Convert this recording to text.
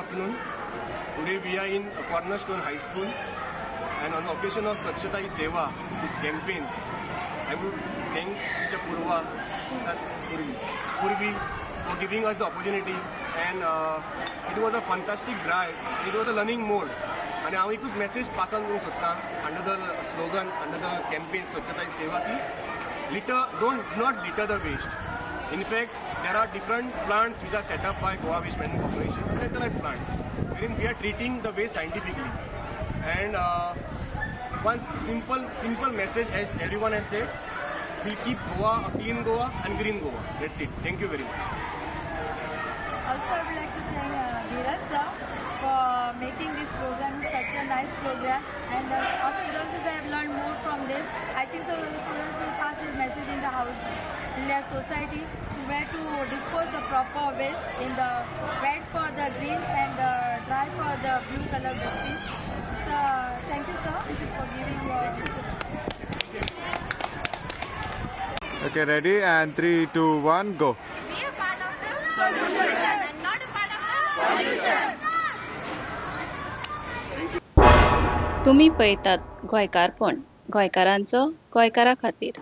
afternoon. Today we are in Cornerstone High School, and on the occasion of Swachhata Hi Seva, this campaign, I would thank Teacher Purvi for giving us the opportunity, and it was a fantastic drive. It was a learning mode. And हांव एकूच message pass on करूंक सोदतां under the slogan, under the campaign Swachhata Hi Seva की do not litter the waste. In fact, there are different plants which are set up by Goa Waste Management Corporation, a centralized plant, wherein we are treating the waste scientifically. And one simple message, as everyone has said, we'll keep Goa a clean Goa and green Goa. That's it. Thank you very much. Also, I would like to thank Dheeraj sir for making this program such a nice program, and our students have learned more from this. I think so the students will pass this message in the house, in their society, where to dispose the proper waste in the red for the green and the dry for the blue color dustbin. So thank you sir for giving your. Okay, ready? And 3, 2, 1, go. Be a part of the solution and not a part of the pollution. तुम्ही पळयतात गोंयकारपण, गोंयकारांचो गोंयकारा खातीर.